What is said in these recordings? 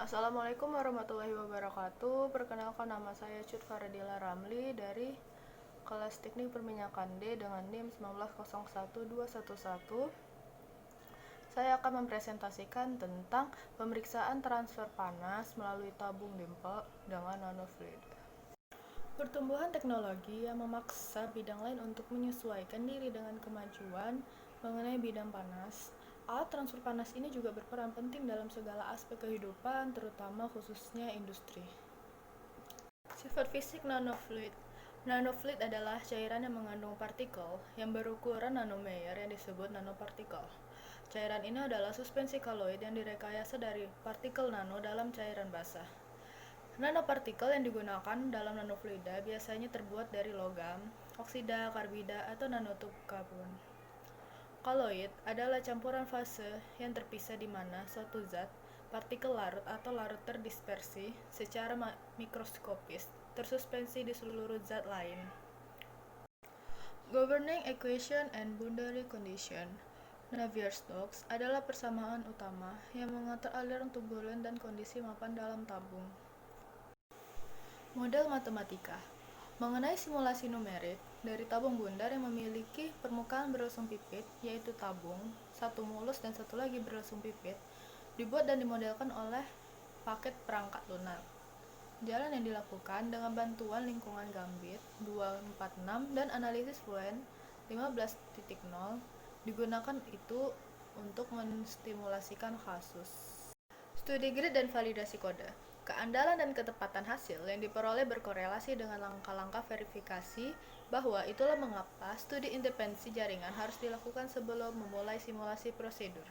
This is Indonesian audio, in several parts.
Assalamualaikum warahmatullahi wabarakatuh. Perkenalkan, nama saya Cut Faradila Ramli dari kelas Teknik Perminyakan D dengan NIM 1901211. Saya akan mempresentasikan tentang pemeriksaan transfer panas melalui tabung dempel dengan nanofluid. Pertumbuhan teknologi yang memaksa bidang lain untuk menyesuaikan diri dengan kemajuan mengenai bidang panas. Alat transfer panas ini juga berperan penting dalam segala aspek kehidupan, terutama khususnya industri. Sifat fisik nanofluid. Nanofluid adalah cairan yang mengandung partikel yang berukuran nanometer yang disebut nanopartikel. Cairan ini adalah suspensi koloid yang direkayasa dari partikel nano dalam cairan basah. Nanopartikel yang digunakan dalam nanofluida biasanya terbuat dari logam, oksida, karbida, atau nanotub karbon. Koloid adalah campuran fase yang terpisah di mana suatu zat, partikel larut atau larut terdispersi secara mikroskopis tersuspensi di seluruh zat lain. Governing equation and boundary condition. Navier-Stokes adalah persamaan utama yang mengatur aliran turbulen dan kondisi mapan dalam tabung. Model matematika mengenai simulasi numerik dari tabung bundar yang memiliki permukaan berlangsung pipit, yaitu tabung, satu mulus dan satu lagi berlangsung pipit, dibuat dan dimodelkan oleh paket perangkat lunak. Jalan yang dilakukan dengan bantuan lingkungan Gambit 246 dan analisis fluent 15.0 digunakan itu untuk menstimulasikan kasus. Studi grid dan validasi kode. Keandalan dan ketepatan hasil yang diperoleh berkorelasi dengan langkah-langkah verifikasi bahwa itulah mengapa studi independensi jaringan harus dilakukan sebelum memulai simulasi prosedur.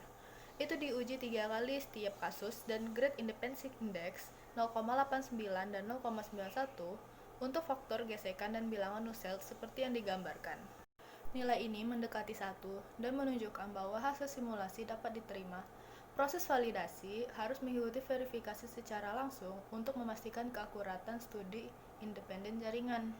Itu diuji 3 kali setiap kasus dan grade independency index 0,89 dan 0,91 untuk faktor gesekan dan bilangan Nusselt seperti yang digambarkan. Nilai ini mendekati 1 dan menunjukkan bahwa hasil simulasi dapat diterima. Proses validasi harus mengikuti verifikasi secara langsung untuk memastikan keakuratan studi independen jaringan.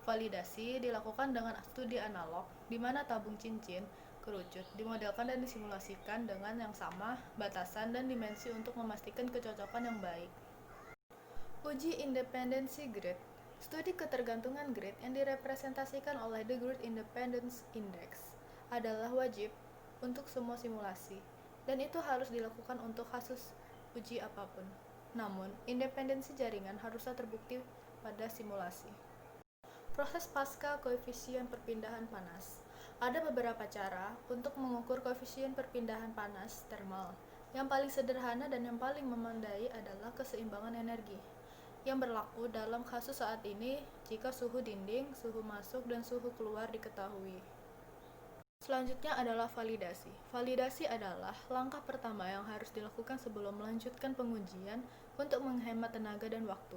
Validasi dilakukan dengan studi analog, di mana tabung cincin kerucut dimodelkan dan disimulasikan dengan yang sama batasan dan dimensi untuk memastikan kecocokan yang baik. Uji independensi grid. Studi ketergantungan grid yang direpresentasikan oleh the Grid Independence Index adalah wajib untuk semua simulasi, dan itu harus dilakukan untuk kasus uji apapun. Namun, independensi jaringan haruslah terbukti pada simulasi. Proses pasca koefisien perpindahan panas. Ada beberapa cara untuk mengukur koefisien perpindahan panas thermal. Yang paling sederhana dan yang paling memadai adalah keseimbangan energi, yang berlaku dalam kasus saat ini jika suhu dinding, suhu masuk, dan suhu keluar diketahui. Selanjutnya adalah validasi. Validasi adalah langkah pertama yang harus dilakukan sebelum melanjutkan pengujian untuk menghemat tenaga dan waktu.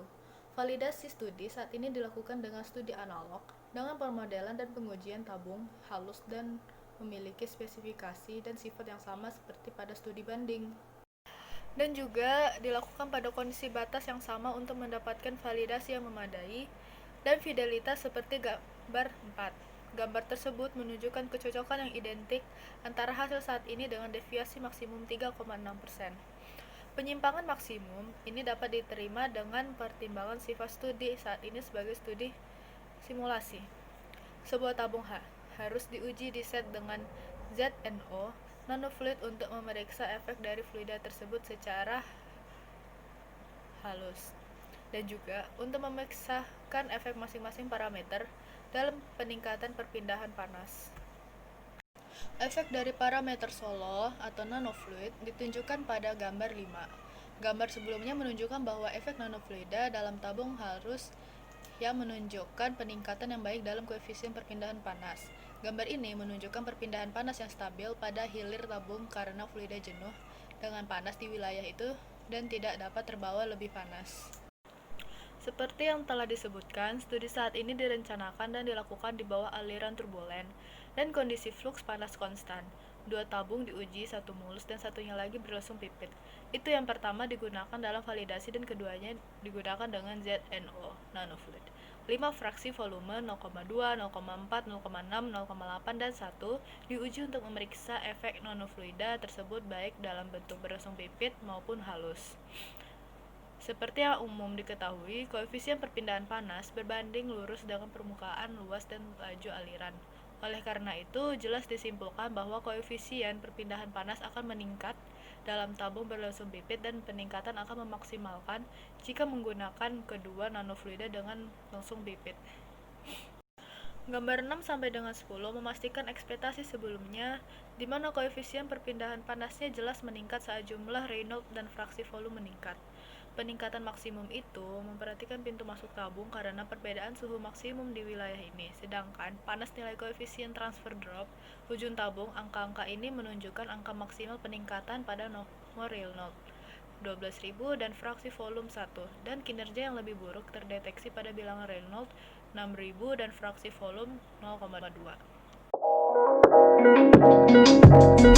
Validasi studi saat ini dilakukan dengan studi analog, dengan pemodelan dan pengujian tabung halus dan memiliki spesifikasi dan sifat yang sama seperti pada studi banding. Dan juga dilakukan pada kondisi batas yang sama untuk mendapatkan validasi yang memadai dan fidelitas seperti gambar 4. Gambar tersebut menunjukkan kecocokan yang identik antara hasil saat ini dengan deviasi maksimum 3,6%. Penyimpangan maksimum ini dapat diterima dengan pertimbangan sifat studi saat ini sebagai studi simulasi. Sebuah tabung harus diuji di set dengan ZNO nanofluid untuk memeriksa efek dari fluida tersebut secara halus, dan juga untuk memeriksakan efek masing-masing parameter dalam peningkatan perpindahan panas. Efek dari parameter solo atau nanofluid ditunjukkan pada gambar 5. Gambar sebelumnya menunjukkan bahwa efek nanofluida dalam tabung harus yang menunjukkan peningkatan yang baik dalam koefisien perpindahan panas. Gambar ini menunjukkan perpindahan panas yang stabil pada hilir tabung karena fluida jenuh dengan panas di wilayah itu dan tidak dapat terbawa lebih panas. Seperti yang telah disebutkan, studi saat ini direncanakan dan dilakukan di bawah aliran turbulen dan kondisi fluks panas konstan. 2 tabung diuji, satu mulus dan satunya lagi berlangsung pipit. Itu yang pertama digunakan dalam validasi dan keduanya digunakan dengan ZNO nanofluid. 5 fraksi volume 0,2, 0,4, 0,6, 0,8, dan 1 diuji untuk memeriksa efek nanofluida tersebut baik dalam bentuk berlangsung pipit maupun halus. Seperti yang umum diketahui, koefisien perpindahan panas berbanding lurus dengan permukaan luas dan laju aliran. Oleh karena itu, jelas disimpulkan bahwa koefisien perpindahan panas akan meningkat dalam tabung berlangsung pipit dan peningkatan akan memaksimalkan jika menggunakan kedua nanofluida dengan langsung pipit. Gambar 6 sampai dengan 10 memastikan ekspektasi sebelumnya di mana koefisien perpindahan panasnya jelas meningkat saat jumlah Reynolds dan fraksi volume meningkat. Peningkatan maksimum itu memperhatikan pintu masuk tabung karena perbedaan suhu maksimum di wilayah ini. Sedangkan panas nilai koefisien transfer drop ujung tabung, angka-angka ini menunjukkan angka maksimal peningkatan pada nomor Reynolds 12.000 dan fraksi volume 1, dan kinerja yang lebih buruk terdeteksi pada bilangan Reynolds 6.000 dan fraksi volume 0,2.